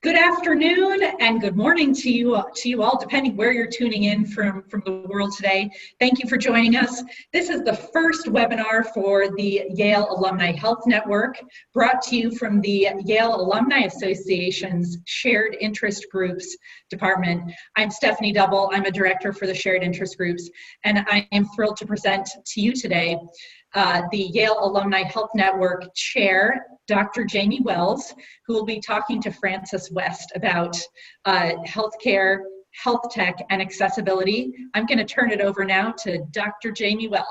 Good afternoon and good morning to you all, depending where you're tuning in from the world today. Thank you for joining us. This is the first webinar for the Yale Alumni Health Network, brought to you from the Yale Alumni Association's Shared Interest Groups Department. I'm Stephanie Double. I'm a director for the Shared Interest Groups, and I am thrilled to present to you today the Yale Alumni Health Network Chair, Dr. Jamie Wells, who will be talking to Frances West about healthcare, health tech, and accessibility. I'm going to turn it over now to Dr. Jamie Wells.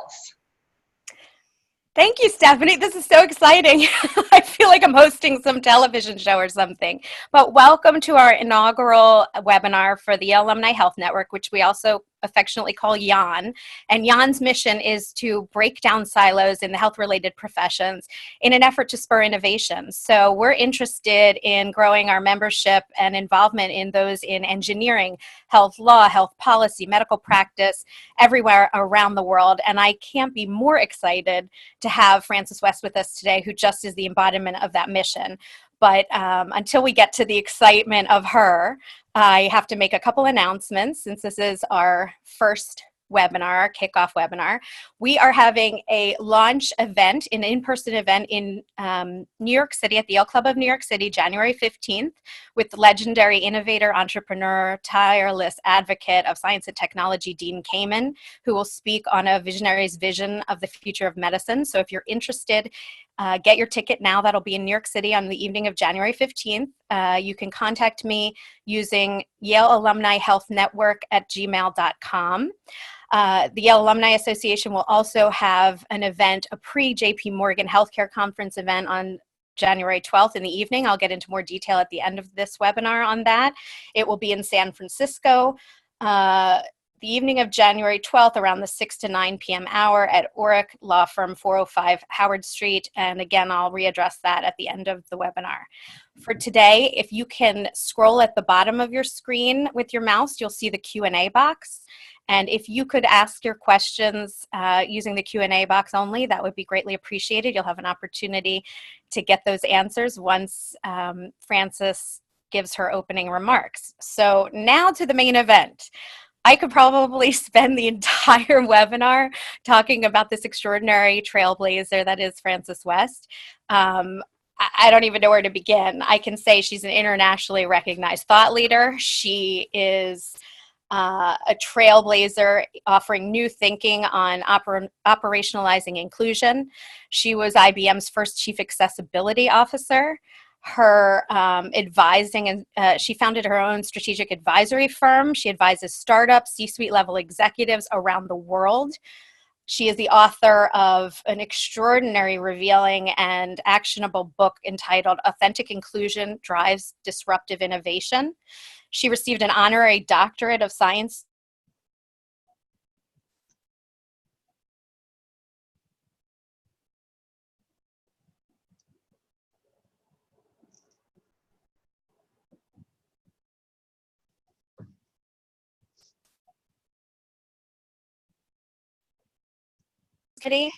Thank you, Stephanie. This is so exciting. I feel like I'm hosting some television show or something. But welcome to our inaugural webinar for the Yale Alumni Health Network, which we also affectionately call YAN. And YAN's mission is to break down silos in the health-related professions in an effort to spur innovation. So we're interested in growing our membership and involvement in those in engineering, health law, health policy, medical practice, everywhere around the world. And I can't be more excited to have Frances West with us today, who just is the embodiment of that mission. But until we get to the excitement of her, I have to make a couple announcements since this is our first webinar, kickoff webinar. We are having a launch event, an in-person event in New York City at the Yale Club of New York City, January 15th, with legendary innovator, entrepreneur, tireless advocate of science and technology, Dean Kamen, who will speak on a visionary's vision of the future of medicine. So if you're interested, get your ticket now. That'll be in New York City on the evening of January 15th. You can contact me using Yale Alumni Health Network at gmail.com. The Yale Alumni Association will also have an event, a pre-JP Morgan Healthcare Conference event on January 12th in the evening. I'll get into more detail at the end of this webinar on that. It will be in San Francisco. The evening of January 12th around the 6 to 9 p.m. hour at Orrick Law Firm, 405 Howard Street. And again, I'll readdress that at the end of the webinar. For today, if you can scroll at the bottom of your screen with your mouse, you'll see the Q&A box. And if you could ask your questions using the Q&A box only, that would be greatly appreciated. You'll have an opportunity to get those answers once Frances gives her opening remarks. So now to the main event. I could probably spend the entire webinar talking about this extraordinary trailblazer that is Frances West. I don't even know where to begin. I can say she's an internationally recognized thought leader. She is a trailblazer offering new thinking on operationalizing inclusion. She was IBM's first chief accessibility officer. Her advising, and she founded her own strategic advisory firm. She advises startups, C-suite level executives around the world. She is the author of an extraordinary, revealing, and actionable book entitled Authentic Inclusion Drives Disruptive Innovation. She received an honorary doctorate of science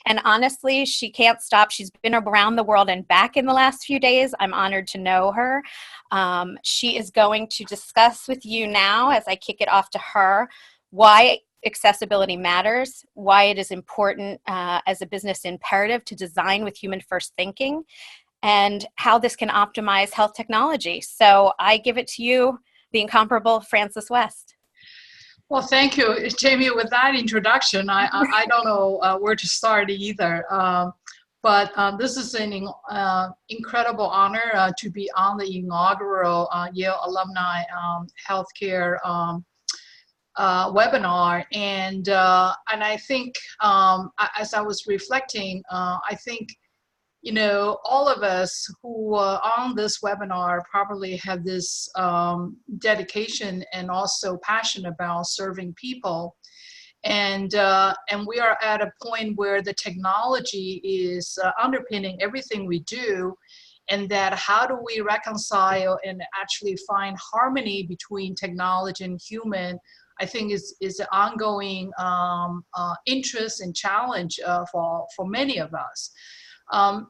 and honestly, she can't stop. She's been around the world and back in the last few days. I'm honored to know her. She is going to discuss with you now, as I kick it off to her, why accessibility matters, why it is important as a business imperative to design with human first thinking, and how this can optimize health technology. So I give it to you, the incomparable Frances West. Well, thank you, Jamie. With that introduction, I don't know where to start either. But this is an incredible honor to be on the inaugural Yale Alumni Healthcare webinar. And I think as I was reflecting, I think, you know, all of us who are on this webinar probably have this dedication and also passion about serving people. And we are at a point where the technology is underpinning everything we do, and that how do we reconcile and actually find harmony between technology and human, I think is an ongoing interest and challenge for many of us.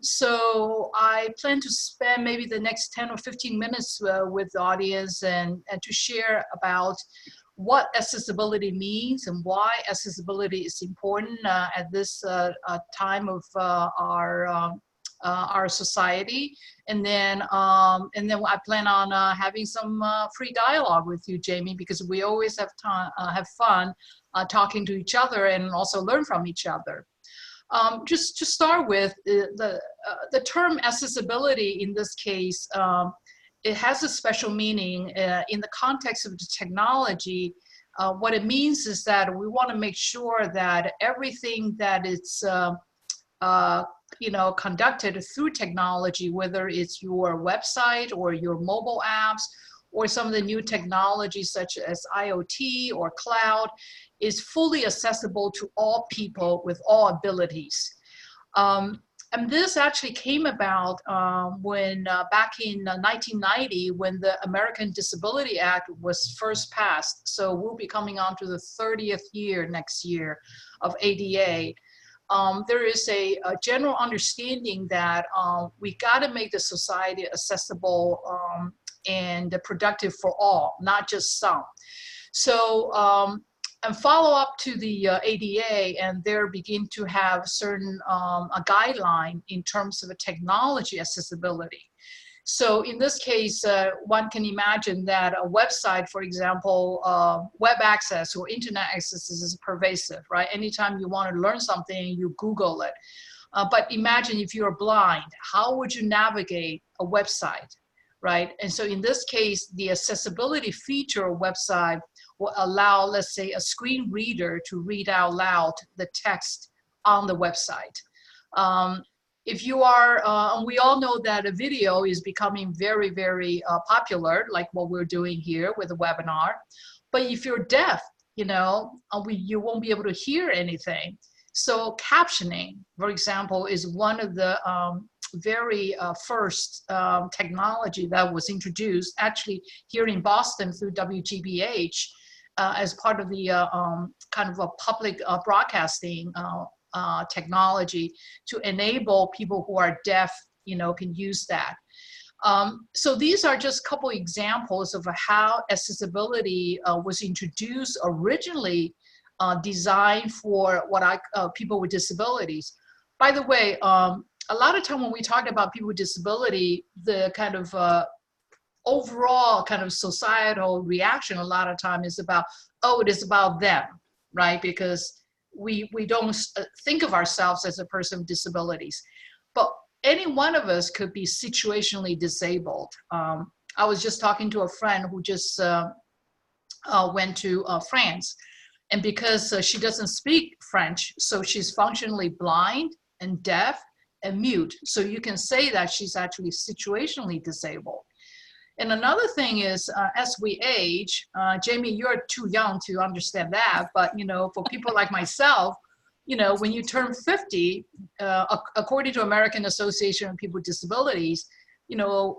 So I plan to spend maybe the next 10 or 15 minutes with the audience and to share about what accessibility means and why accessibility is important at this time of our society. And then I plan on having some free dialogue with you, Jamie, because we always have time, have fun talking to each other and also learn from each other. Just to start with, the term accessibility in this case, it has a special meaning in the context of the technology. What it means is that we want to make sure that everything that is conducted through technology, whether it's your website or your mobile apps or some of the new technologies such as IoT or cloud, is fully accessible to all people with all abilities. And this actually came about when back in 1990, when the American Disability Act was first passed. So we'll be coming on to the 30th year next year of ADA. There is a general understanding that we got to make the society accessible and productive for all, not just some. So, and follow up to the ADA, and there begin to have certain a guideline in terms of a technology accessibility. So in this case, one can imagine that a website, for example, web access or internet access is pervasive, right? Anytime you want to learn something, you Google it. But imagine if you're blind, how would you navigate a website, right? And so in this case, the accessibility feature of website will allow, let's say, a screen reader to read out loud the text on the website. If you are, and we all know that a video is becoming very, very popular, like what we're doing here with a webinar. But if you're deaf, you won't be able to hear anything. So captioning, for example, is one of the very first technology that was introduced actually here in Boston through WGBH as part of the kind of a public broadcasting technology to enable people who are deaf, can use that. So these are just a couple examples of how accessibility was introduced originally designed for people with disabilities. By the way, a lot of time when we talk about people with disability, the kind of overall kind of societal reaction a lot of time is about, oh, it is about them, right? Because we don't think of ourselves as a person with disabilities. But any one of us could be situationally disabled. I was just talking to a friend who just went to France. And because she doesn't speak French, so she's functionally blind and deaf and mute. So you can say that she's actually situationally disabled. And another thing is, as we age, Jamie, you're too young to understand that, but for people like myself, when you turn 50, according to American Association of People with Disabilities, you're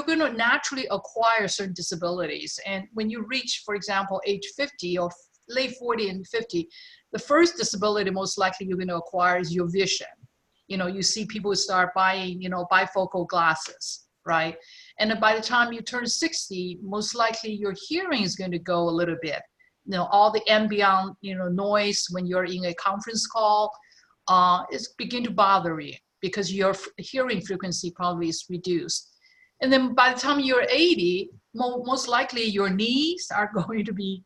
going to naturally acquire certain disabilities. And when you reach, for example, age 50 or late 40 and 50, the first disability most likely you're going to acquire is your vision. You see people start buying, bifocal glasses, right? And by the time you turn 60, most likely your hearing is going to go a little bit. All the ambient, noise when you're in a conference call is begin to bother you because your hearing frequency probably is reduced. And then by the time you're 80, most likely your knees are going to be,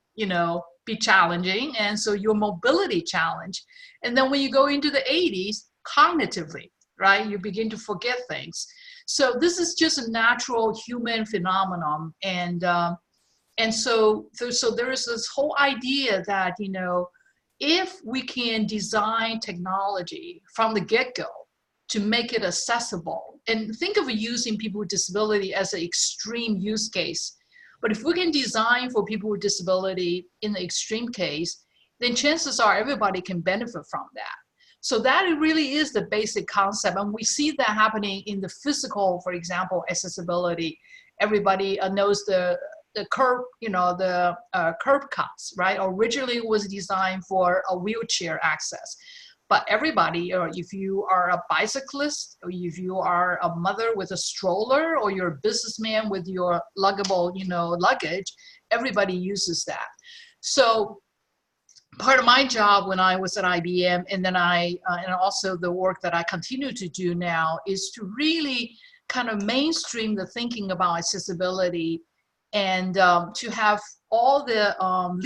be challenging. And so your mobility challenge. And then when you go into the 80s, cognitively, right, you begin to forget things. So this is just a natural human phenomenon. And so there is this whole idea that, if we can design technology from the get-go to make it accessible, and think of using people with disability as an extreme use case, but if we can design for people with disability in the extreme case, then chances are everybody can benefit from that. So that really is the basic concept. And we see that happening in the physical, for example, accessibility. Everybody knows the curb, curb cuts, right? Originally it was designed for a wheelchair access. but everybody, or if you are a bicyclist, or if you are a mother with a stroller, or you're a businessman with your luggable, luggage, everybody uses that. So part of my job when I was at IBM, and then and also the work that I continue to do now, is to really kind of mainstream the thinking about accessibility, and to have all the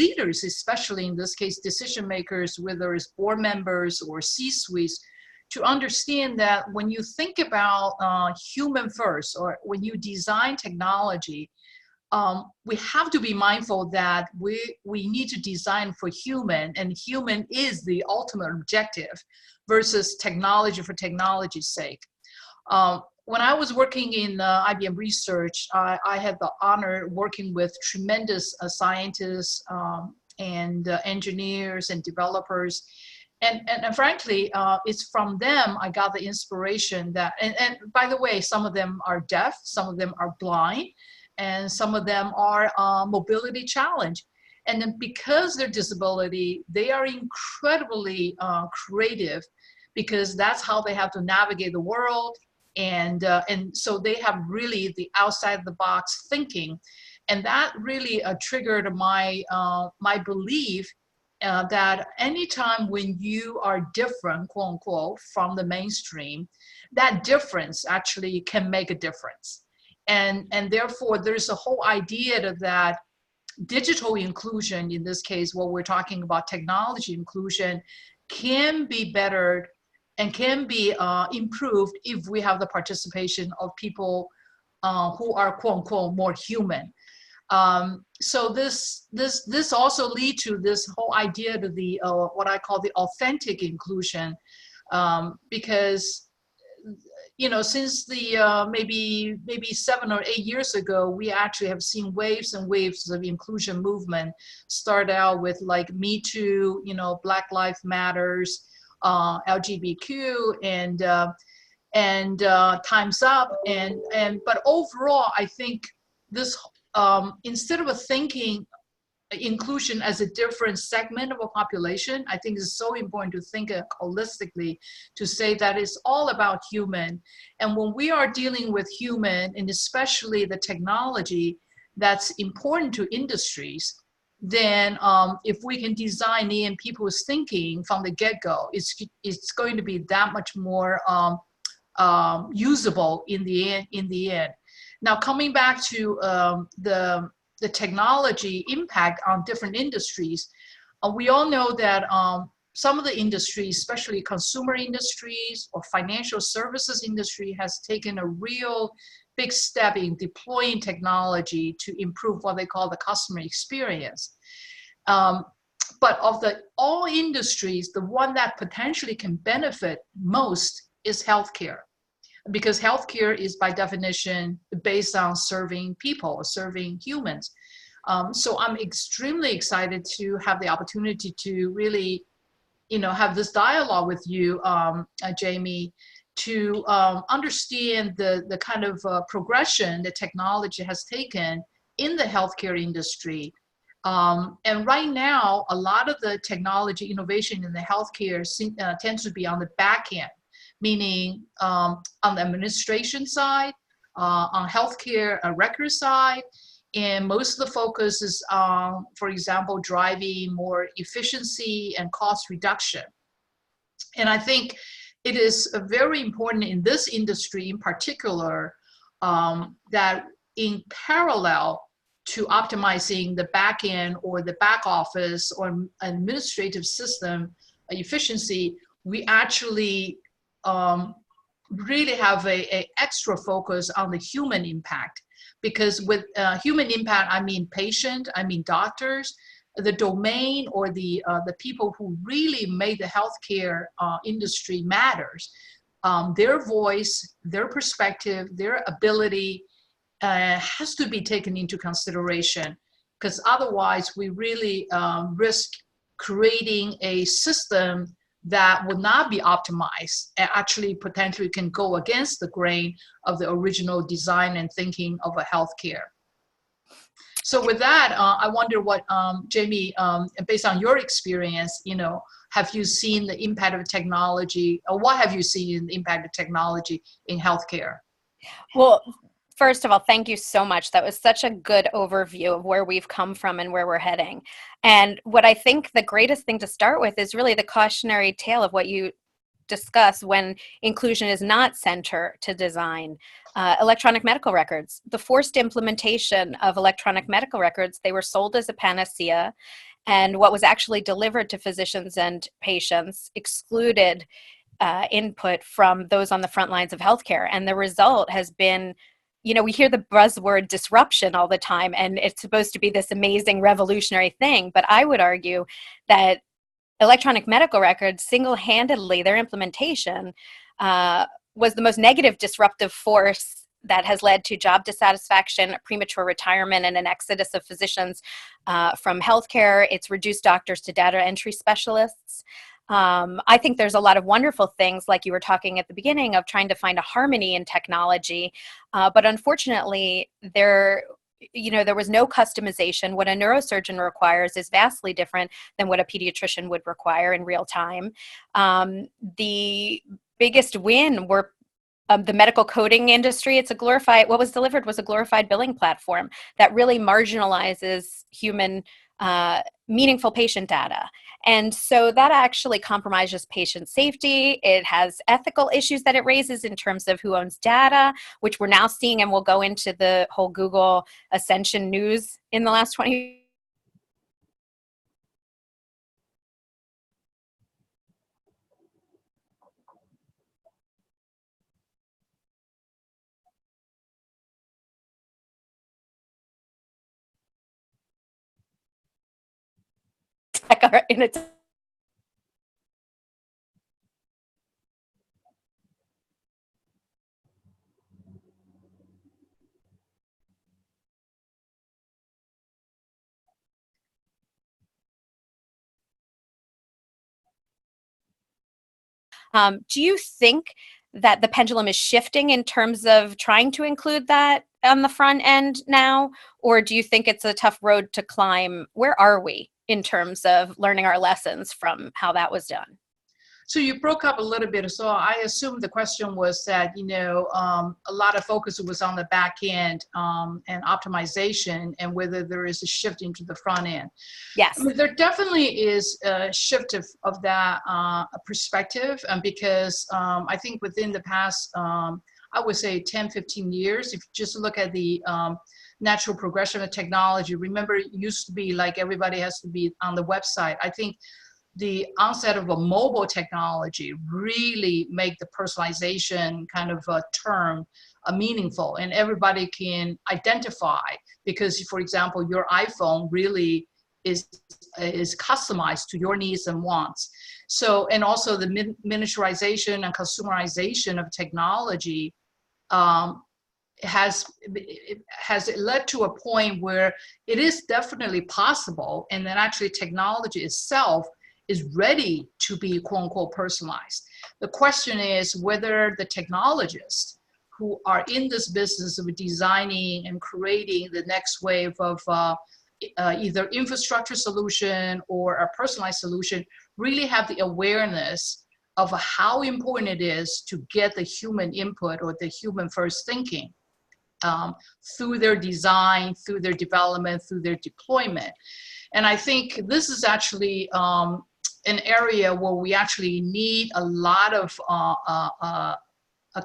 leaders, especially in this case, decision makers, whether it's board members or C-suites, to understand that when you think about human first, or when you design technology, we have to be mindful that we need to design for human, and human is the ultimate objective versus technology for technology's sake. When I was working in IBM research, I had the honor working with tremendous scientists and engineers and developers. And frankly, it's from them I got the inspiration that, and by the way, some of them are deaf, some of them are blind, and some of them are mobility challenged. And then because their disability, they are incredibly creative, because that's how they have to navigate the world. And so they have really the outside the box thinking. And that really triggered my belief that anytime when you are different, quote unquote, from the mainstream, that difference actually can make a difference. And therefore, there's a whole idea that digital inclusion, in this case, what we're talking about, technology inclusion, can be bettered and can be improved if we have the participation of people who are, quote unquote, more human. So this also leads to this whole idea to the what I call the authentic inclusion, because since the maybe 7 or 8 years ago, we actually have seen waves and waves of inclusion movement start out with like Me Too, Black Lives Matters, LGBTQ, and Time's Up, but overall, I think this instead of thinking inclusion as a different segment of a population, I think it's so important to think holistically, to say that it's all about human. And when we are dealing with human, and especially the technology that's important to industries, then if we can design in people's thinking from the get-go, it's going to be that much more usable in the end. Now, coming back to the technology impact on different industries, we all know that some of the industries, especially consumer industries or financial services industry, has taken a real big step in deploying technology to improve what they call the customer experience. But of all industries, the one that potentially can benefit most is healthcare, because healthcare is by definition based on serving people, serving humans. So I'm extremely excited to have the opportunity to really, have this dialogue with you, Jamie, to understand the kind of progression that technology has taken in the healthcare industry. And right now, a lot of the technology innovation in the healthcare tends to be on the back end, meaning on the administration side, on healthcare record side, and most of the focus is on, for example, driving more efficiency and cost reduction. And I think it is very important in this industry in particular that in parallel to optimizing the back end or the back office or administrative system efficiency, we actually really have a extra focus on the human impact. Because with human impact, I mean patient, I mean doctors, the domain or the people who really made the healthcare industry matters. Their voice, their perspective, their ability has to be taken into consideration, because otherwise we really risk creating a system that would not be optimized and actually potentially can go against the grain of the original design and thinking of a healthcare. So with that, I wonder what, Jamie, based on your experience, have you seen the impact of technology, or what have you seen in the impact of technology in healthcare? Well, first of all, thank you so much. That was such a good overview of where we've come from and where we're heading. And what I think the greatest thing to start with is really the cautionary tale of what you discuss when inclusion is not center to design. Electronic medical records, the forced implementation of electronic medical records, they were sold as a panacea, and what was actually delivered to physicians and patients excluded input from those on the front lines of healthcare. And the result has been, we hear the buzzword disruption all the time, and it's supposed to be this amazing revolutionary thing. But I would argue that electronic medical records, single-handedly, their implementation was the most negative disruptive force that has led to job dissatisfaction, premature retirement, and an exodus of physicians from healthcare. It's reduced doctors to data entry specialists. I think there's a lot of wonderful things, like you were talking at the beginning, of trying to find a harmony in technology. But unfortunately, there was no customization. What a neurosurgeon requires is vastly different than what a pediatrician would require in real time. The biggest win were the medical coding industry. What was delivered was a glorified billing platform that really marginalizes human meaningful patient data. And so that actually compromises patient safety. It has ethical issues that it raises in terms of who owns data, which we're now seeing, and we'll go into the whole Google Ascension news in the last 20 in its do you think that the pendulum is shifting in terms of trying to include that on the front end now, or do you think it's a tough road to climb? Where are we in terms of learning our lessons from how that was done? So you broke up a little bit. So I assume the question was that, a lot of focus was on the back end and optimization, and whether there is a shift into the front end. Yes. I mean, there definitely is a shift of that perspective, because I think within the past, I would say 10, 15 years, if you just look at the natural progression of technology, remember it used to be like everybody has to be on the website. I think the onset of a mobile technology really make the personalization kind of a term meaningful, and everybody can identify, because, for example, your iPhone really is customized to your needs and wants. So, and also the miniaturization and consumerization of technology has led to a point where it is definitely possible, and then actually technology itself is ready to be quote unquote personalized. The question is whether the technologists who are in this business of designing and creating the next wave of either infrastructure solution or a personalized solution really have the awareness of how important it is to get the human input or the human first thinking through their design, through their development, through their deployment. And I think this is actually an area where we actually need a lot of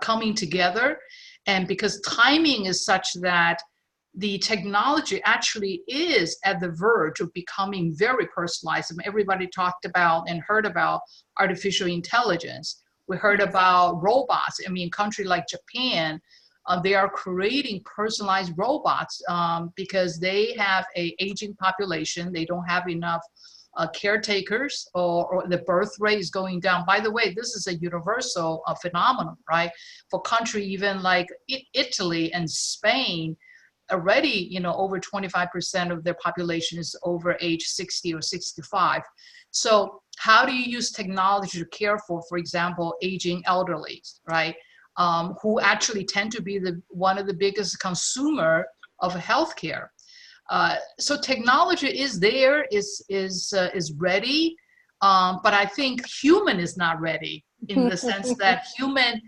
coming together. And because timing is such that the technology actually is at the verge of becoming very personalized. I mean, everybody talked about and heard about artificial intelligence. We heard about robots. I mean, a country like Japan, they are creating personalized robots because they have an aging population. They don't have enough caretakers, or the birth rate is going down. By the way, this is a universal phenomenon, right? For country even like Italy and Spain, already, over 25% of their population is over age 60 or 65. So how do you use technology to care for example, aging elderly, right? Who actually tend to be one of the biggest consumer of healthcare. So technology is there, is ready. But I think human is not ready in the sense that human,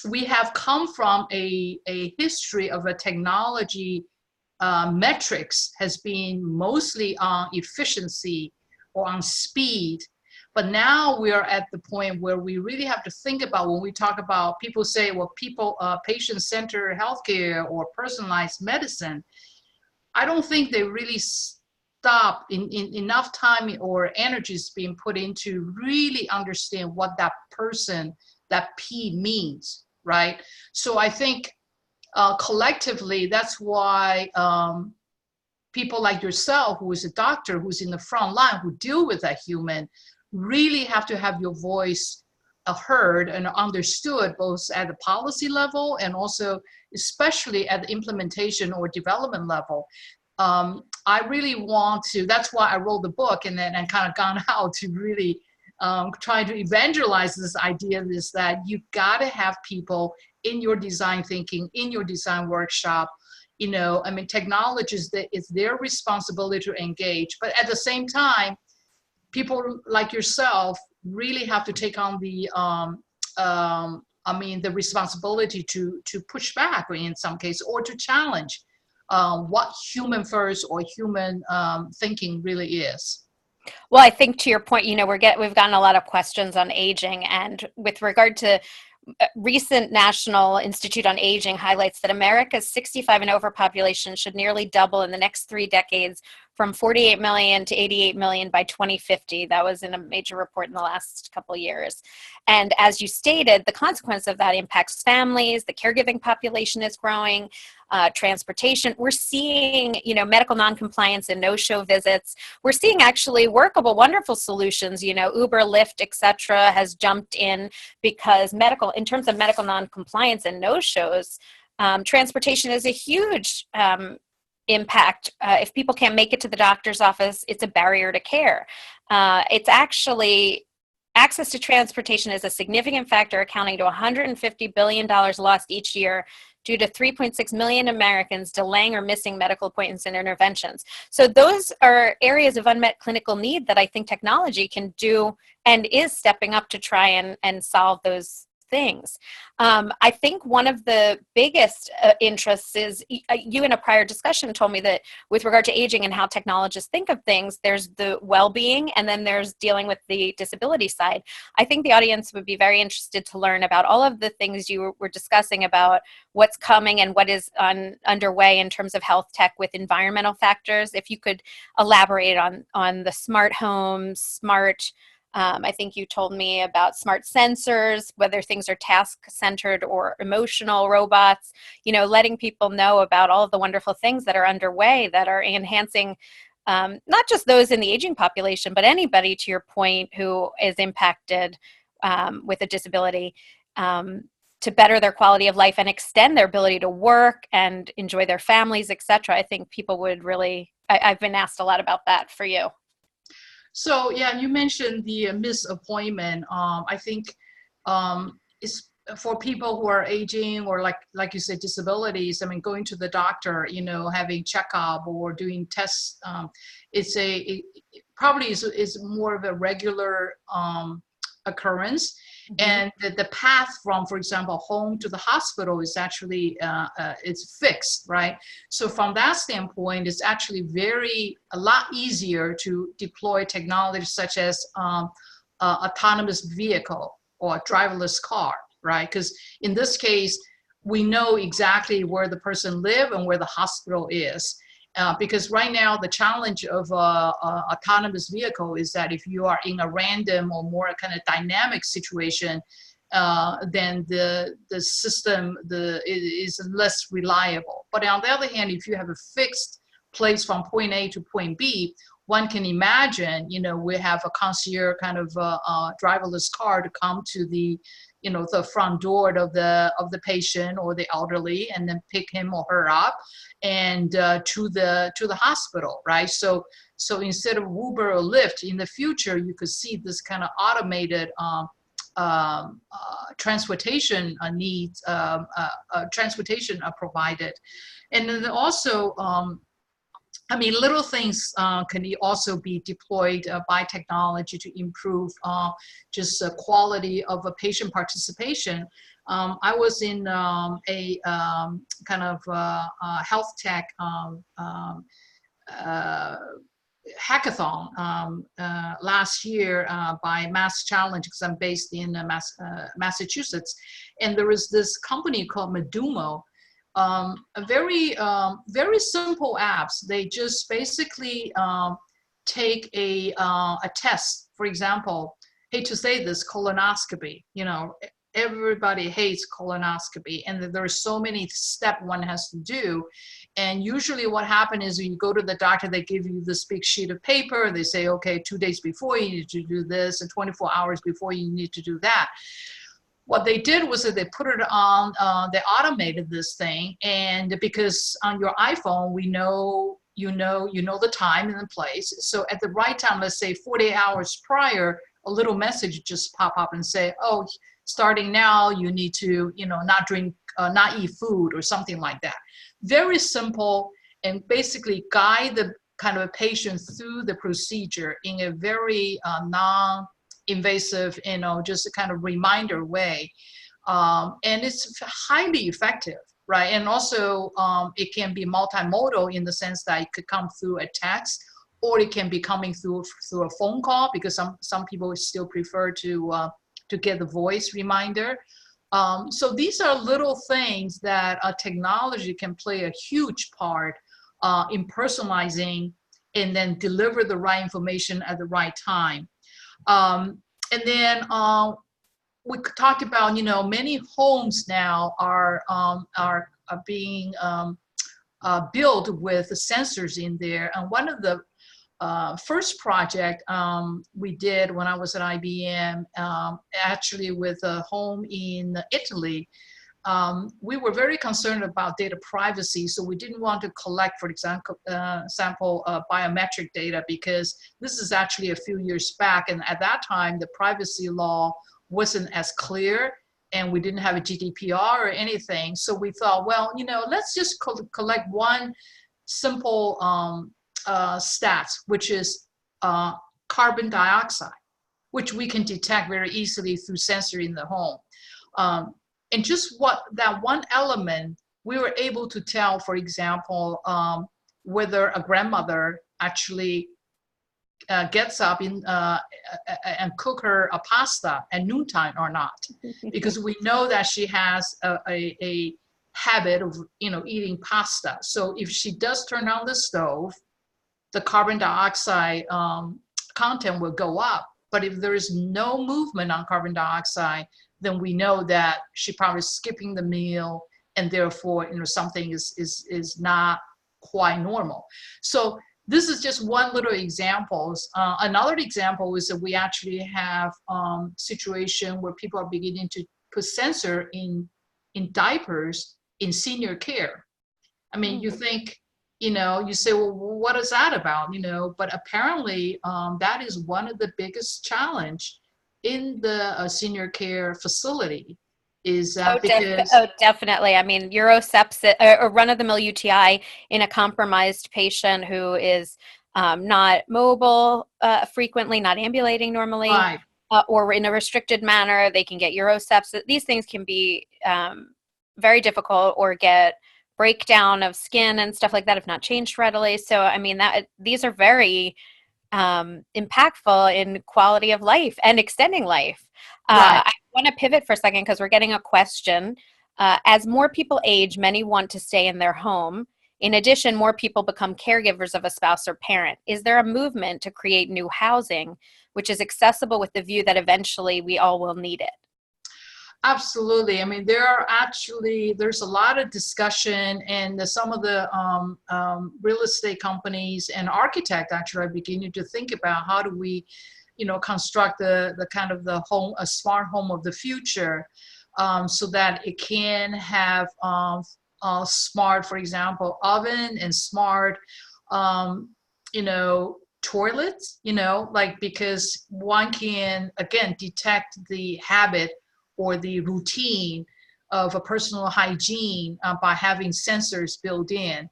we have come from a history of a technology metrics has been mostly on efficiency or on speed. But now we are at the point where we really have to think about, when we talk about, people say, well, patient-centered healthcare or personalized medicine. I don't think they really stop in enough time or energies being put into really understand what that person, that P means, right? So I think collectively, that's why people like yourself, who is a doctor, who's in the front line, who deal with that human, really have to have your voice heard and understood, both at the policy level and also especially at the implementation or development level. I really want to, that's why I wrote the book and then kind of gone out to really try to evangelize this idea, is that you got to have people in your design thinking, in your design workshop. You know, I mean, technologists, it's their responsibility to engage, but at the same time, people like yourself really have to take on the, the responsibility to push back in some cases, or to challenge what human first or human thinking really is. Well, I think to your point, you know, we've gotten a lot of questions on aging, and with regard to recent National Institute on Aging highlights that America's 65 and over population should nearly double in the next 3 decades, from 48 million to 88 million by 2050. That was in a major report in the last couple of years. And as you stated, the consequence of that impacts families, the caregiving population is growing, transportation. We're seeing, you know, medical noncompliance and no-show visits. We're seeing actually workable, wonderful solutions. You know, Uber, Lyft, etc., has jumped in because in terms of medical noncompliance and no-shows, transportation is a huge impact. If people can't make it to the doctor's office, it's a barrier to care. It's actually, access to transportation is a significant factor, accounting to $150 billion lost each year due to 3.6 million Americans delaying or missing medical appointments and interventions. So those are areas of unmet clinical need that I think technology can do and is stepping up to try and solve those things. I think one of the biggest interests is, you in a prior discussion told me that with regard to aging and how technologists think of things, there's the well-being and then there's dealing with the disability side. I think the audience would be very interested to learn about all of the things you were discussing about what's coming and what is underway in terms of health tech with environmental factors. If you could elaborate on the smart homes, I think you told me about smart sensors, whether things are task-centered or emotional robots, you know, letting people know about all of the wonderful things that are underway that are enhancing not just those in the aging population, but anybody, to your point, who is impacted with a disability, to better their quality of life and extend their ability to work and enjoy their families, etc. I think people would really, I've been asked a lot about that for you. So yeah, you mentioned the missed appointment. I think it's for people who are aging or like you said, disabilities. I mean, going to the doctor, you know, having checkup or doing tests. It probably is more of a regular occurrence. And the path from, for example, home to the hospital is actually it's fixed, right? So from that standpoint, it's actually a lot easier to deploy technology such as autonomous vehicle or a driverless car, right? Because in this case, we know exactly where the person lives and where the hospital is. Because right now the challenge of autonomous vehicle is that if you are in a random or more kind of dynamic situation, then the system is less reliable. But on the other hand, if you have a fixed place from point A to point B, one can imagine, you know, we have a concierge kind of driverless car to come to the, you know, the front door of the patient or the elderly, and then pick him or her up and to the hospital, right? So instead of Uber or Lyft, in the future, you could see this kind of automated transportation needs, transportation provided. And then also, I mean, little things can also be deployed by technology to improve just the quality of a patient participation. I was in a kind of health tech hackathon last year by Mass Challenge, because I'm based in Massachusetts, and there was this company called Medumo. A very simple apps. They just basically take a test. For example, hate to say this, colonoscopy. You know, everybody hates colonoscopy, and there are so many steps one has to do. And usually what happens is when you go to the doctor, they give you this big sheet of paper. They say, okay, 2 days before you need to do this, and 24 hours before you need to do that. What they did was that they put it on, they automated this thing. And because on your iPhone, we know, you know the time and the place. So at the right time, let's say 48 hours prior, a little message just pop up and say, oh, starting now, you need to, not drink, not eat food or something like that. Very simple, and basically guide the kind of a patient through the procedure in a very non-invasive, just a kind of reminder way. And it's highly effective, right? And also it can be multimodal in the sense that it could come through a text, or it can be coming through a phone call, because some people still prefer to get the voice reminder. So these are little things that technology can play a huge part in personalizing and then deliver the right information at the right time. And then we talked about, many homes now are being built with sensors in there. And one of the first project we did when I was at IBM, actually with a home in Italy, we were very concerned about data privacy, so we didn't want to collect, for example, biometric data, because this is actually a few years back, and at that time the privacy law wasn't as clear, and we didn't have a GDPR or anything. So we thought, well, let's just collect one simple stats, which is carbon dioxide, which we can detect very easily through sensor in the home. And just that one element, we were able to tell, for example, whether a grandmother actually gets up and cook her a pasta at noontime or not, because we know that she has a habit of eating pasta. So if she does turn on the stove, the carbon dioxide content will go up. But if there is no movement on carbon dioxide, then we know that she probably skipping the meal, and therefore something is not quite normal. So this is just one little example. Another example is that we actually have situation where people are beginning to put sensor in diapers in senior care. I mean, you think, you say, well, what is that about? But apparently that is one of the biggest challenge in the senior care facility, is that definitely. I mean, urosepsis or run-of-the-mill UTI in a compromised patient who is not mobile frequently, not ambulating normally, right. Or in a restricted manner, they can get urosepsis. These things can be very difficult, or get breakdown of skin and stuff like that if not changed readily. So I mean, these are very impactful in quality of life and extending life. Right. I want to pivot for a second because we're getting a question. As more people age, many want to stay in their home. In addition, more people become caregivers of a spouse or parent. Is there a movement to create new housing which is accessible with the view that eventually we all will need it? Absolutely. I mean, there's a lot of discussion, and some of the real estate companies and architects actually are beginning to think about how do we, construct the kind of the home, a smart home of the future, so that it can have smart, for example, oven and smart, toilets, because one can, again, detect the habit or the routine of a personal hygiene by having sensors built in.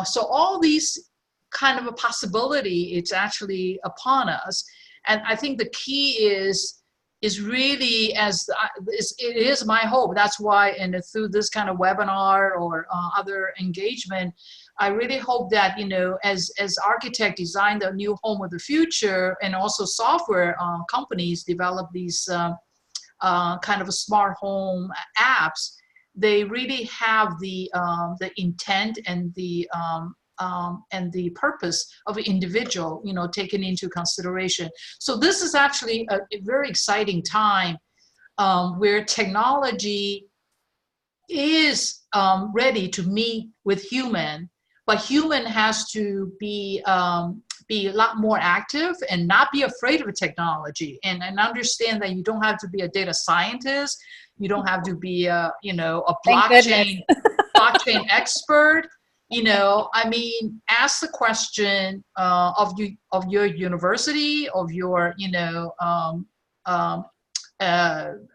So all these kind of a possibility. It's actually upon us. And I think the key is really, it is my hope. That's why, and through this kind of webinar or other engagement, I really hope that, you know, as architects design the new home of the future, and also software companies develop these kind of smart home apps, they really have the intent and the purpose of an individual, you know, taken into consideration. So this is actually a very exciting time where technology is ready to meet with human, but human has to be a lot more active and not be afraid of technology, and understand that you don't have to be a data scientist, you don't have to be a, you know, a blockchain expert. You know, I mean, ask the question of your university, of your, you know, a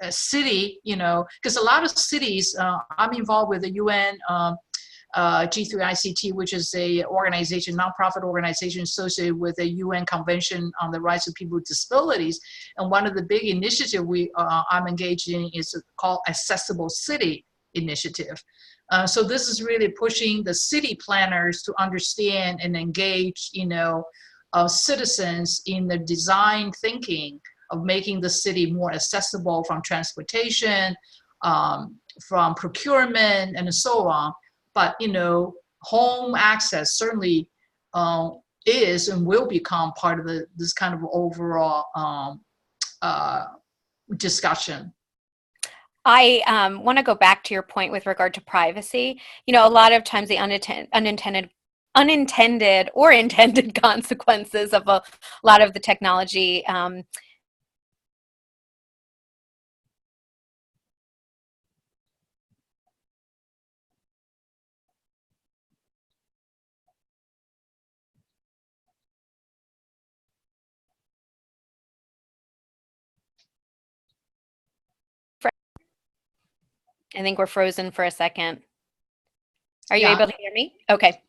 city, you know, because a lot of cities, I'm involved with the UN G3ICT, which is a organization, nonprofit organization associated with the UN Convention on the Rights of People with Disabilities. And one of the big initiatives I'm engaged in is called Accessible City Initiative. So this is really pushing the city planners to understand and engage, you know, citizens in the design thinking of making the city more accessible, from transportation, from procurement, and so on. But, you know, home access certainly is and will become part of this kind of overall discussion. I want to go back to your point with regard to privacy. You know, a lot of times the unintended or intended consequences of a lot of the technology I think we're frozen for a second. Are you able to hear me? Okay.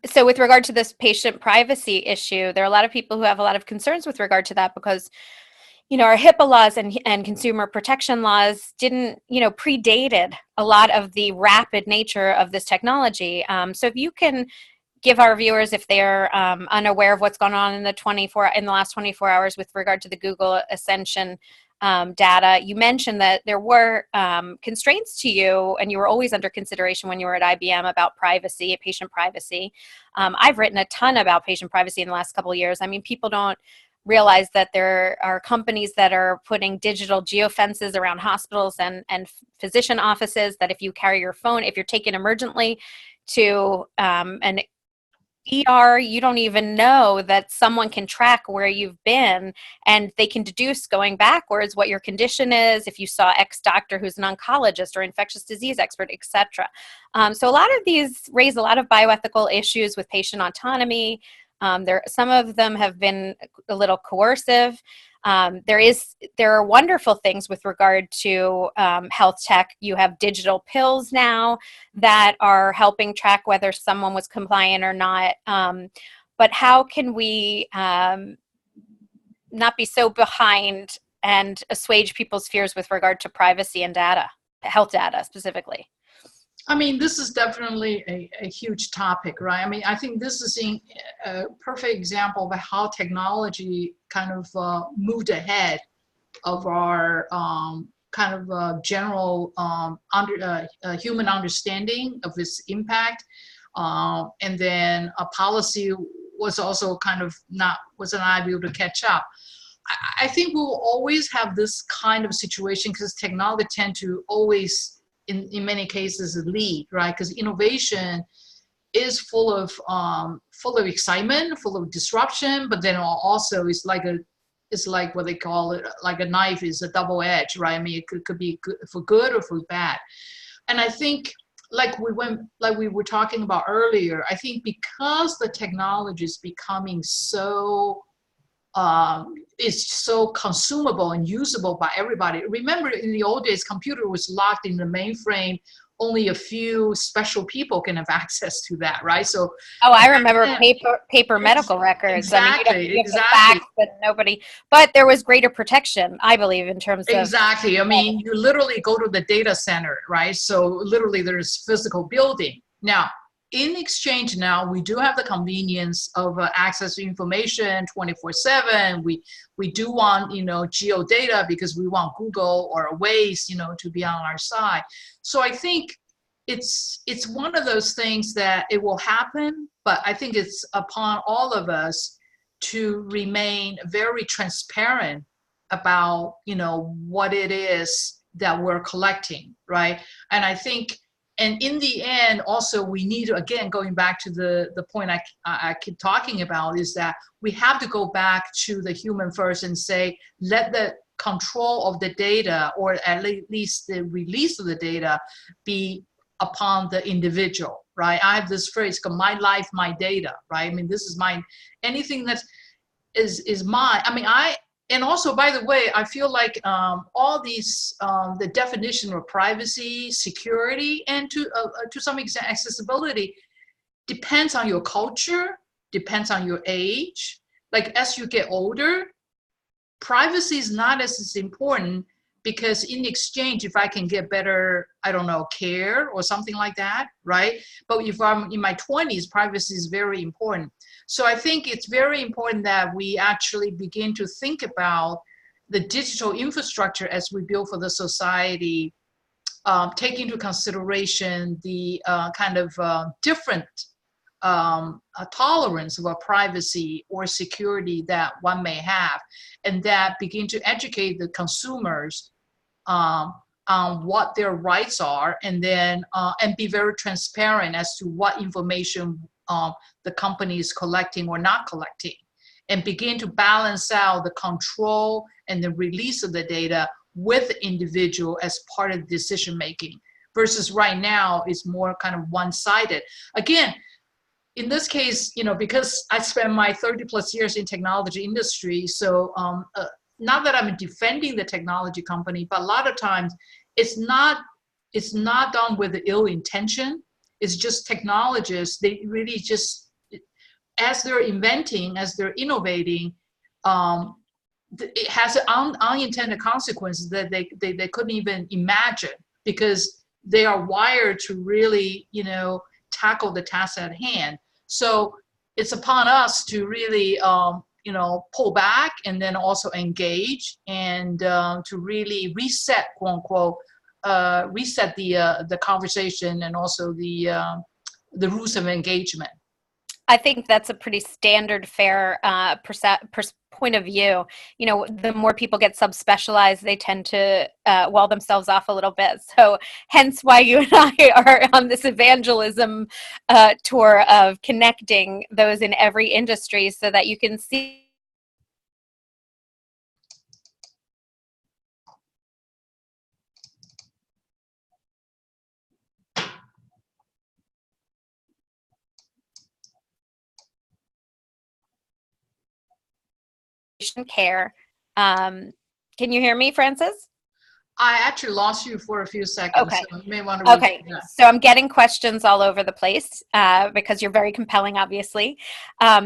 So with regard to this patient privacy issue, there are a lot of people who have a lot of concerns with regard to that because, you know, our HIPAA laws and consumer protection laws didn't, you know, predated a lot of the rapid nature of this technology. So if you can give our viewers, if they're unaware of what's gone on in the last 24 hours with regard to the Google Ascension data, you mentioned that there were constraints to you, and you were always under consideration when you were at IBM about privacy, patient privacy. I've written a ton about patient privacy in the last couple of years. I mean, people don't realize that there are companies that are putting digital geofences around hospitals and physician offices, that if you carry your phone, if you're taken emergently to an ER, you don't even know that someone can track where you've been, and they can deduce going backwards what your condition is, if you saw X doctor who's an oncologist or infectious disease expert, etc. So a lot of these raise a lot of bioethical issues with patient autonomy. Some of them have been a little coercive. There are wonderful things with regard to health tech. You have digital pills now that are helping track whether someone was compliant or not. But how can we not be so behind and assuage people's fears with regard to privacy and data, health data specifically? I mean, this is definitely a huge topic, right? I mean, I think this is a perfect example of how technology kind of moved ahead of our kind of general human understanding of its impact. And then a policy was also kind of wasn't able to catch up. I think we'll always have this kind of situation because technology tend to always, in many cases, lead, right? Because innovation is full of excitement, full of disruption, but then also it's like what they call it, like a knife is a double edge, right? I mean, it could be good for good or for bad. And I think like we were talking about earlier, I think because the technology is becoming so is so consumable and usable by everybody. Remember, in the old days, computer was locked in the mainframe only a few special people can have access to that, right? So, oh, I remember then, paper medical records. I mean, you'd have to exactly, give the exactly. facts, but nobody. But there was greater protection, I believe, in terms of. Exactly. I mean, you literally go to the data center, right? So literally there's physical building. Now, in exchange now, we do have the convenience of access to information 24/7. We do want, geo data because we want Google or Waze, to be on our side. So I think it's one of those things that it will happen, but I think it's upon all of us to remain very transparent about what it is that we're collecting, right? And I think, and in the end also we need to, again, going back to the point I keep talking about, is that we have to go back to the human first and say, let the control of the data, or at least the release of the data, be upon the individual, right? I have this phrase called my life, my data, right? I mean, this is mine. Anything that is mine. I mean, and also, by the way, I feel like all these, the definition of privacy, security, and to some extent accessibility, depends on your culture, depends on your age. Like as you get older, privacy is not as important, because in exchange, if I can get better, I don't know, care or something like that, right? But if I'm in my 20s, privacy is very important. So I think it's very important that we actually begin to think about the digital infrastructure as we build for the society, take into consideration the kind of different tolerance of a privacy or security that one may have, and that begin to educate the consumers on what their rights are, and then and be very transparent as to what information the company is collecting or not collecting, and begin to balance out the control and the release of the data with the individual as part of decision making, versus right now is more kind of one-sided. Again, in this case, because I spent my 30 plus years in technology industry, so not that I'm defending the technology company, but a lot of times it's not done with ill intention. It's just technologists, they really just, as they're inventing, as they're innovating, it has unintended consequences that they couldn't even imagine, because they are wired to really, tackle the task at hand. So it's upon us to really, pull back, and then also engage, and to really reset, quote unquote, reset the conversation, and also the rules of engagement. I think that's a pretty standard, fair point of view. The more people get subspecialized, they tend to wall themselves off a little bit. So hence why you and I are on this evangelism tour of connecting those in every industry, so that you can see patient care. Can you hear me, Francis? I actually lost you for a few seconds, Okay. so you may want to Okay, repeat that. so I'm getting questions all over the place because you're very compelling, obviously.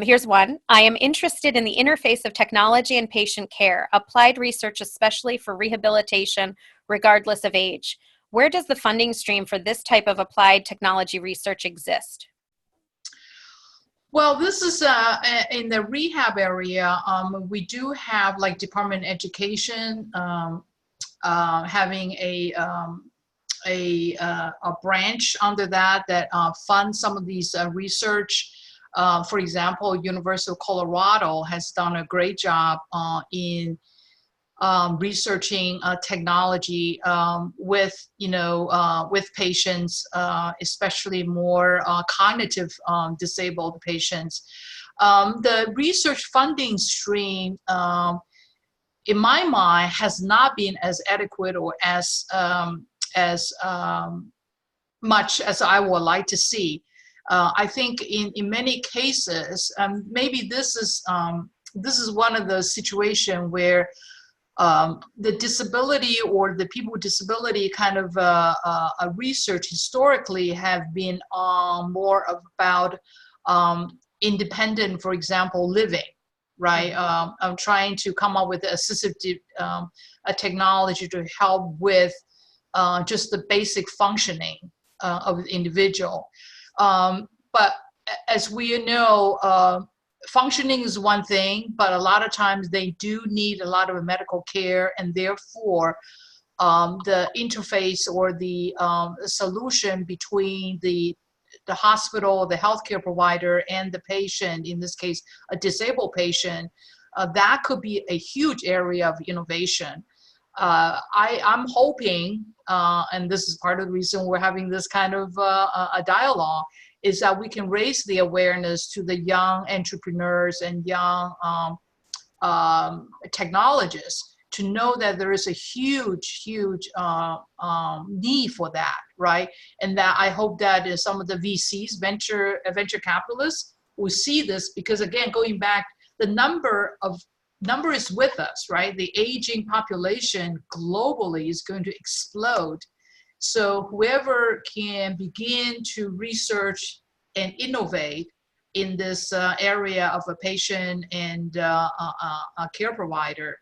Here's one. I am interested in the interface of technology and patient care, applied research especially for rehabilitation, regardless of age. Where does the funding stream for this type of applied technology research exist? Well, this is in the rehab area. We do have, like, Department of Education having a branch under that funds some of these research. For example, University of Colorado has done a great job in researching technology with patients, especially more cognitive disabled patients. The research funding stream, in my mind, has not been as adequate or as much as I would like to see. I think in many cases, maybe this is one of those situations where the disability or the people with disability kind of research historically have been more about independent, for example, living, right? I'm trying to come up with assistive a technology to help with just the basic functioning of the individual. But as we know, functioning is one thing, but a lot of times they do need a lot of medical care, and therefore the interface or the solution between the hospital, the healthcare provider, and the patient, in this case, a disabled patient, that could be a huge area of innovation. I'm hoping, and this is part of the reason we're having this kind of a dialogue, is that we can raise the awareness to the young entrepreneurs and young technologists to know that there is a huge need for that, right? And that I hope that some of the VCs, venture capitalists, will see this, because again, going back, the number is with us, right? The aging population globally is going to explode. So whoever can begin to research and innovate in this area of a patient and a care provider,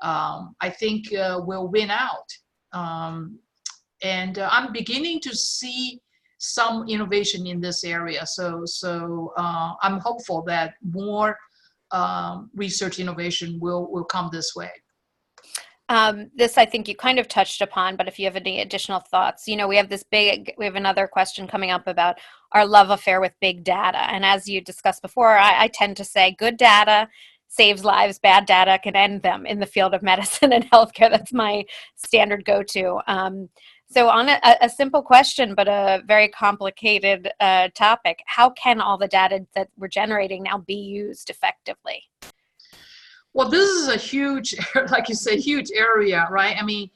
I think will win out. And I'm beginning to see some innovation in this area. So I'm hopeful that more research innovation will come this way. This I think you kind of touched upon, but if you have any additional thoughts, we have another question coming up about our love affair with big data. And as you discussed before, I tend to say good data saves lives, bad data can end them in the field of medicine and healthcare. That's my standard go-to. So on a simple question, but a very complicated topic, how can all the data that we're generating now be used effectively? Well, this is a huge, like you say, huge area, right? I mean,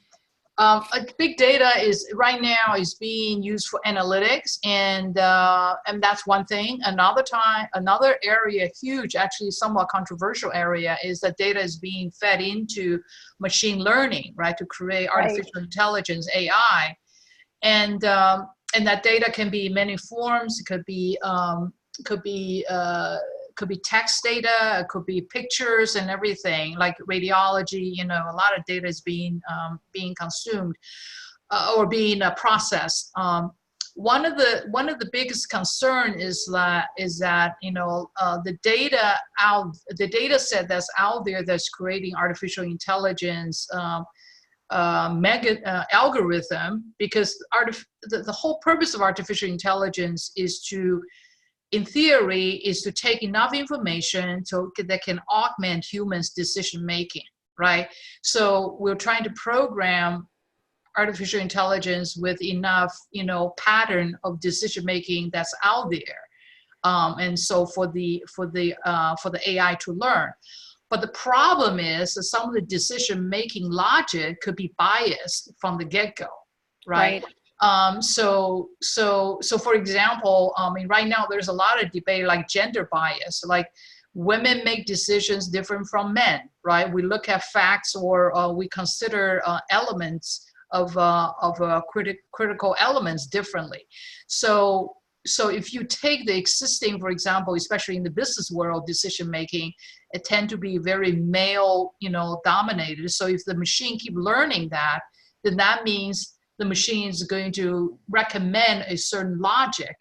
big data is right now is being used for analytics, and that's one thing. Another area, huge, actually somewhat controversial area, is that data is being fed into machine learning, right, to create artificial intelligence, AI, and that data can be in many forms. It could be text data, it could be pictures and everything, like radiology. A lot of data is being consumed or being processed. One of the biggest concern is that the data set that's out there that's creating artificial intelligence algorithm, because the whole purpose of artificial intelligence is to, in theory, is to take enough information that can augment humans' decision making, right? So we're trying to program artificial intelligence with enough, pattern of decision making that's out there, and so for the AI to learn. But the problem is that some of the decision making logic could be biased from the get-go, right? So for example, right now there's a lot of debate like gender bias, like women make decisions different from men, right? We look at facts, or we consider elements of critical elements differently. So if you take the existing, for example, especially in the business world, decision making, it tend to be very male, dominated. So if the machine keep learning that, then that means the machine is going to recommend a certain logic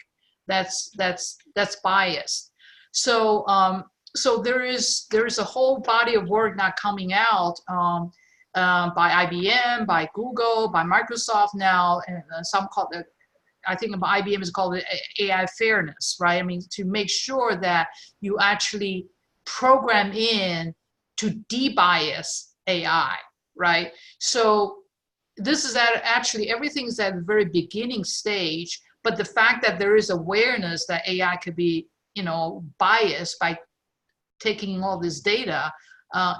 that's biased. So there is a whole body of work now coming out by IBM, by Google, by Microsoft now, and some call it, I think IBM is called it AI fairness, right? I mean, to make sure that you actually program in to de-bias AI, right? So this is actually, everything's at the very beginning stage, but the fact that there is awareness that AI could be, biased by taking all this data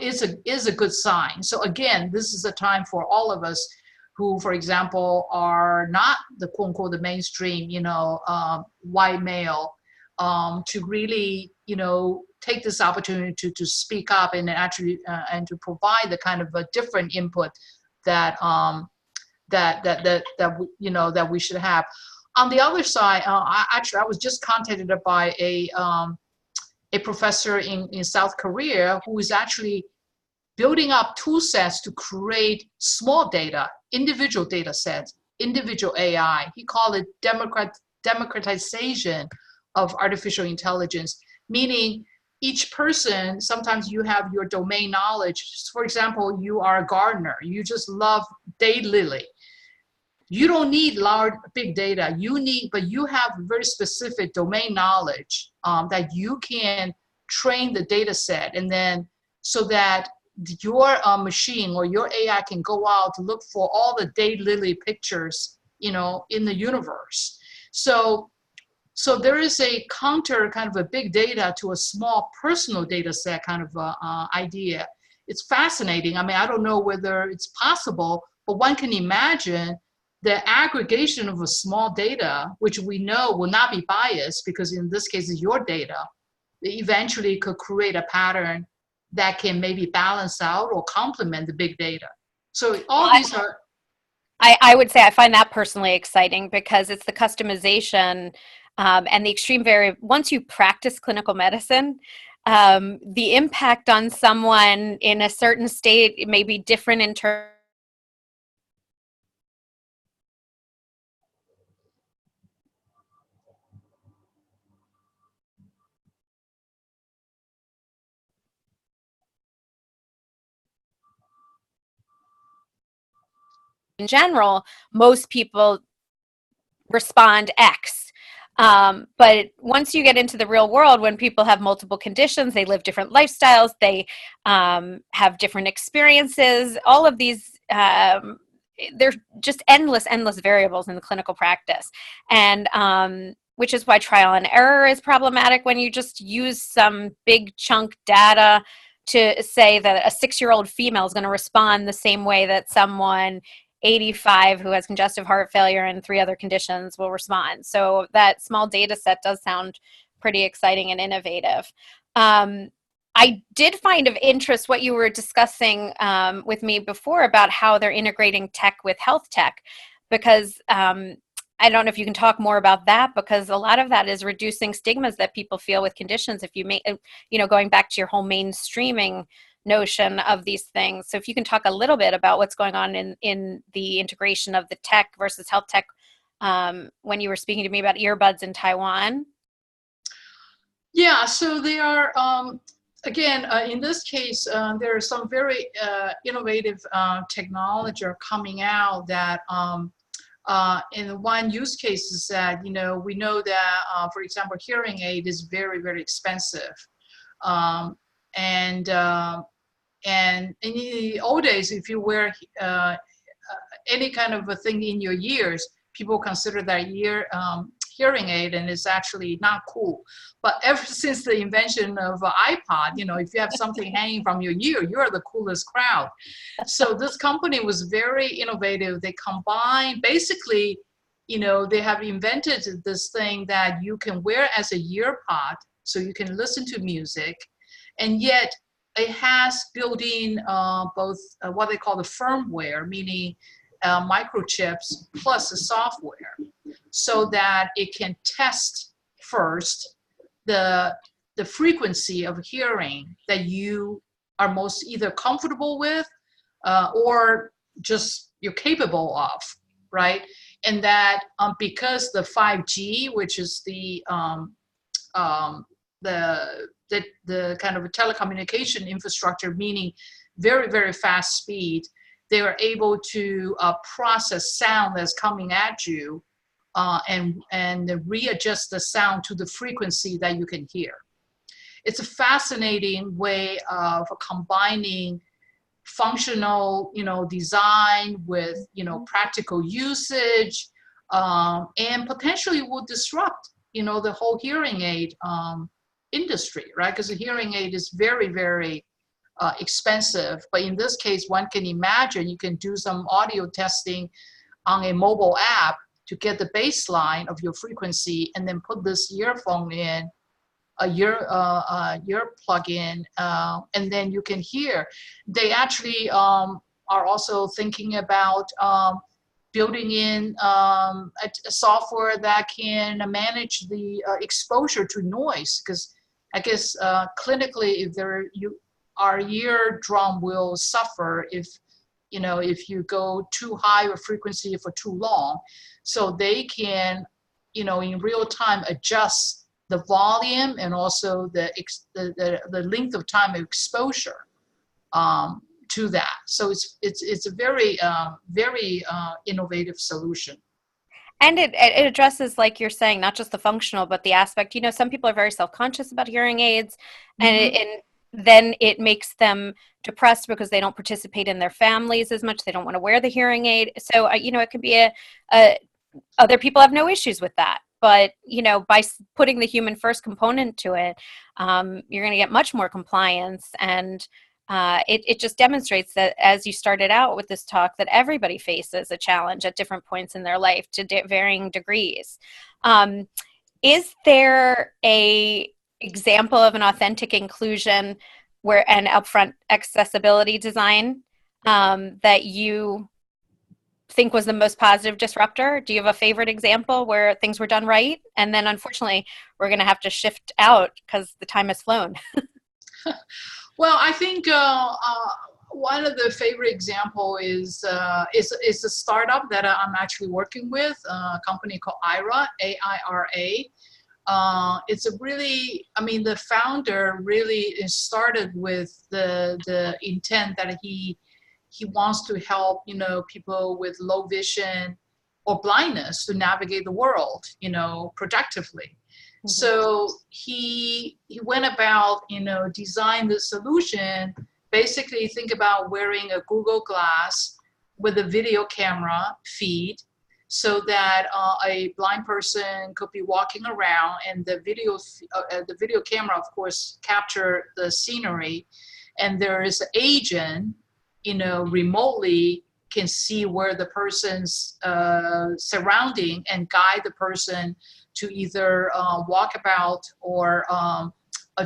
is a good sign. So again, this is a time for all of us who, for example, are not the quote unquote the mainstream, white male, to really, take this opportunity to speak up and actually and to provide the kind of a different input that that we should have. On the other side, I was just contacted by a professor in South Korea who is actually building up tool sets to create small data, individual data sets, individual AI. He called it democratization of artificial intelligence, meaning each person, sometimes you have your domain knowledge. For example, you are a gardener, you just love daylily. You don't need large, big data. But you have very specific domain knowledge that you can train the data set, and then so that your machine or your AI can go out to look for all the daylily pictures, in the universe. So there is a counter kind of a big data to a small personal data set kind of idea. It's fascinating. I mean, I don't know whether it's possible, but one can imagine the aggregation of a small data, which we know will not be biased because in this case is your data, eventually could create a pattern that can maybe balance out or complement the big data. So all these are... I would say I find that personally exciting because it's the customization and the extreme once you practice clinical medicine, the impact on someone in a certain state may be different in terms. In general, most people respond X. But once you get into the real world, when people have multiple conditions, they live different lifestyles, they have different experiences, all of these, there's just endless variables in the clinical practice. And which is why trial and error is problematic when you just use some big chunk data to say that a 6-year-old female is going to respond the same way that someone 85 who has congestive heart failure and 3 other conditions will respond. So that small data set does sound pretty exciting and innovative. I did find of interest what you were discussing with me before about how they're integrating tech with health tech, because I don't know if you can talk more about that, because a lot of that is reducing stigmas that people feel with conditions. If you make, going back to your whole mainstreaming notion of these things. So if you can talk a little bit about what's going on in the integration of the tech versus health tech when you were speaking to me about earbuds in Taiwan. Yeah, so they are, again, in this case, there are some very innovative technology are coming out that in one use case is that, we know that, for example, hearing aid is very, very expensive. And in the old days, if you wear any kind of a thing in your ears, people consider that hearing aid, and it's actually not cool. But ever since the invention of iPod, if you have something hanging from your ear, you're the coolest crowd. So this company was very innovative. They combine, basically, they have invented this thing that you can wear as a ear pod, so you can listen to music, and yet it has built-in both what they call the firmware, meaning microchips plus the software, so that it can test first the frequency of hearing that you are most either comfortable with or just you're capable of, right? And that because the 5G, which is the kind of a telecommunication infrastructure, meaning very, very fast speed, they are able to process sound that's coming at you and readjust the sound to the frequency that you can hear. It's a fascinating way of combining functional, design with, practical usage, and potentially will disrupt, the whole hearing aid industry, right? Because a hearing aid is very, very expensive. But in this case, one can imagine you can do some audio testing on a mobile app to get the baseline of your frequency and then put this earphone in your plugin, and then you can hear. They actually are also thinking about building in a software that can manage the exposure to noise, because I guess clinically, if our eardrum will suffer if you go too high a frequency for too long. So they can, in real time adjust the volume and also the length of time of exposure to that. So it's a very innovative solution. And it addresses, like you're saying, not just the functional, but the aspect, some people are very self-conscious about hearing aids, and, and then it makes them depressed because they don't participate in their families as much. They don't want to wear the hearing aid. So, it could be other people have no issues with that. But, by putting the human first component to it, you're going to get much more compliance. And it just demonstrates that, as you started out with this talk, that everybody faces a challenge at different points in their life to varying degrees. Is there a example of an authentic inclusion where an upfront accessibility design that you think was the most positive disruptor? Do you have a favorite example where things were done right? And then unfortunately, we're going to have to shift out because the time has flown. Well, I think one of the favorite example is a startup that I'm actually working with, a company called AIRA, AIRA. It's a really, the founder really started with the intent that he wants to help, people with low vision or blindness to navigate the world, productively. Mm-hmm. So he went about, design the solution. Basically, think about wearing a Google Glass with a video camera feed, so that a blind person could be walking around, and the video camera, of course, capture the scenery, and there is an agent, remotely can see where the person's surrounding and guide the person to either walk about or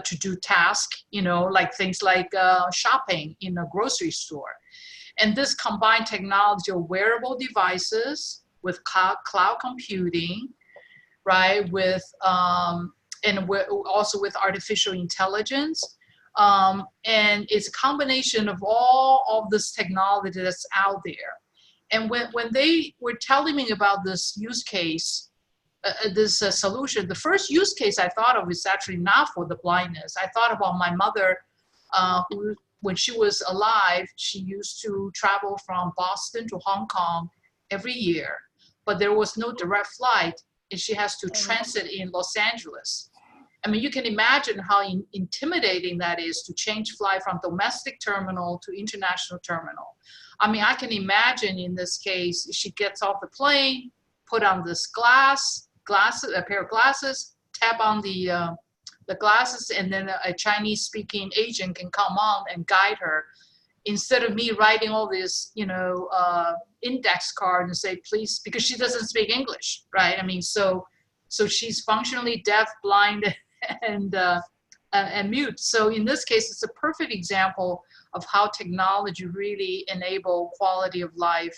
to do tasks, like things like shopping in a grocery store. And this combined technology of wearable devices with cloud computing, right? With and also with artificial intelligence, and it's a combination of all of this technology that's out there. And when they were telling me about this use case, this solution, the first use case I thought of is actually not for the blindness. I thought about my mother, who, when she was alive, she used to travel from Boston to Hong Kong every year, but there was no direct flight, and she has to transit in Los Angeles. You can imagine how intimidating that is to change flight from domestic terminal to international terminal. I can imagine in this case, she gets off the plane, put on this a pair of glasses, tap on the glasses, and then a Chinese-speaking agent can come on and guide her, instead of me writing all this, index card and say, please, because she doesn't speak English, right? So she's functionally deaf, blind, and mute. So in this case, it's a perfect example of how technology really enable quality of life.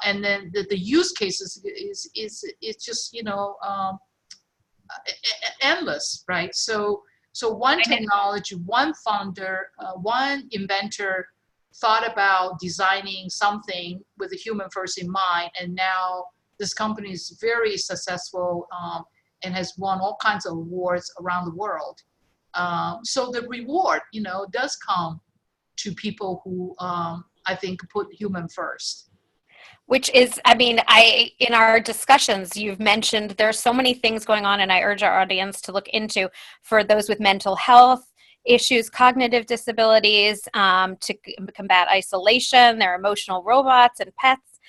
And then the use cases is just, endless, right? So one technology, one founder, one inventor thought about designing something with the human first in mind, and now this company is very successful and has won all kinds of awards around the world. So the reward, does come to people who I think put human first. Which is, in our discussions, you've mentioned there's so many things going on, and I urge our audience to look into for those with mental health issues, cognitive disabilities, to combat isolation, their emotional robots and pets.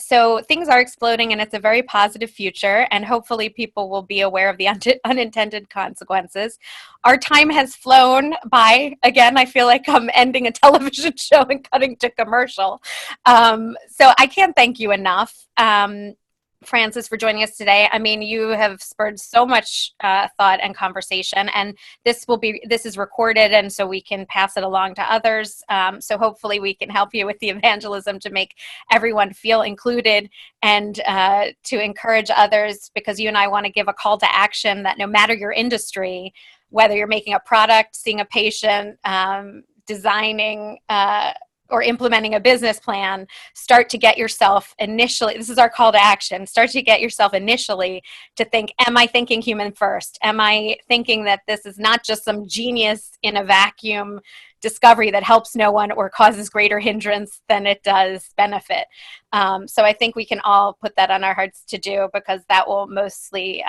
So things are exploding, and it's a very positive future, and hopefully people will be aware of the unintended consequences. Our time has flown by. Again, I feel like I'm ending a television show and cutting to commercial. So I can't thank you enough. Frances, for joining us today. I mean, you have spurred so much thought and conversation, and this is recorded, and so we can pass it along to others. So hopefully we can help you with the evangelism to make everyone feel included and to encourage others, because you and I want to give a call to action that no matter your industry, whether you're making a product, seeing a patient, designing or implementing a business plan, start to get yourself initially, this is our call to action, start to get yourself initially to think, am I thinking human first? Am I thinking that this is not just some genius in a vacuum discovery that helps no one or causes greater hindrance than it does benefit? So I think we can all put that on our hearts to do, because that will mostly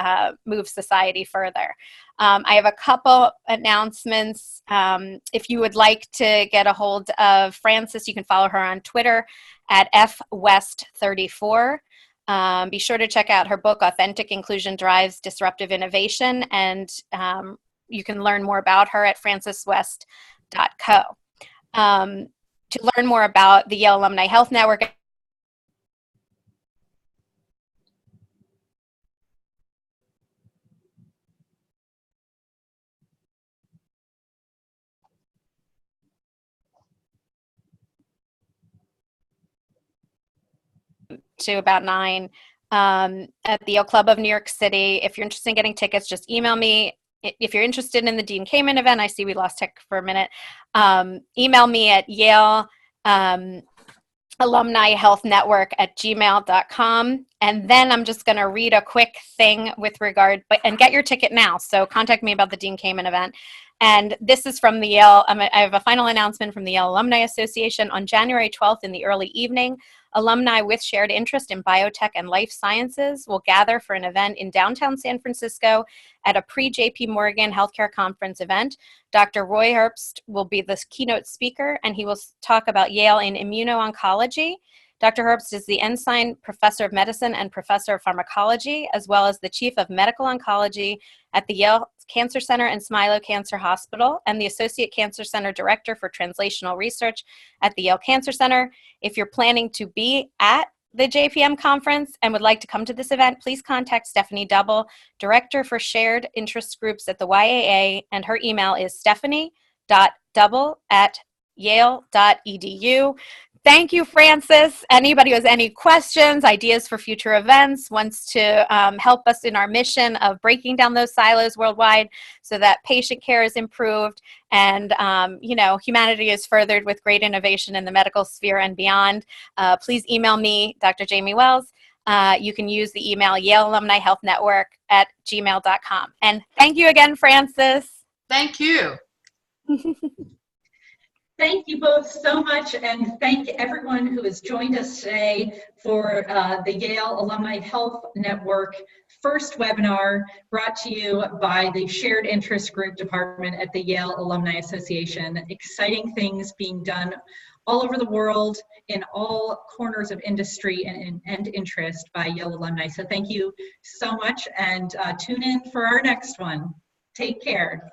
move society further. I have a couple announcements. If you would like to get a hold of Frances, you can follow her on Twitter at FWest34. Be sure to check out her book, Authentic Inclusion Drives Disruptive Innovation, and you can learn more about her at franceswest.co. To learn more about the Yale Alumni Health Network, to about 9 at the Yale Club of New York City. If you're interested in getting tickets, just email me. If you're interested in the Dean Kamen event, I see we lost tech for a minute. Email me at Yale Alumni Health Network at gmail.com. And then I'm just going to read a quick thing with regard, and get your ticket now. So contact me about the Dean Kamen event. And this is from the Yale, I have a final announcement from the Yale Alumni Association. On January 12th in the early evening, alumni with shared interest in biotech and life sciences will gather for an event in downtown San Francisco at a pre-JP Morgan Healthcare Conference event. Dr. Roy Herbst will be the keynote speaker, and he will talk about Yale in immuno-oncology. Dr. Herbst is the Ensign Professor of Medicine and Professor of Pharmacology, as well as the Chief of Medical Oncology at the Yale Cancer Center and Smilow Cancer Hospital, and the Associate Cancer Center Director for Translational Research at the Yale Cancer Center. If you're planning to be at the JPM conference and would like to come to this event, please contact Stephanie Double, Director for Shared Interest Groups at the YAA, and her email is stephanie.double@yale.edu. Thank you, Frances. Anybody who has any questions, ideas for future events, wants to help us in our mission of breaking down those silos worldwide so that patient care is improved and humanity is furthered with great innovation in the medical sphere and beyond, please email me, Dr. Jamie Wells. You can use the email Yale Alumni Health Network at gmail.com. And thank you again, Frances. Thank you. Thank you both so much, and thank everyone who has joined us today for the Yale Alumni Health Network first webinar, brought to you by the Shared Interest Group Department at the Yale Alumni Association. Exciting things being done all over the world in all corners of industry and interest by Yale alumni. So thank you so much, and tune in for our next one. Take care.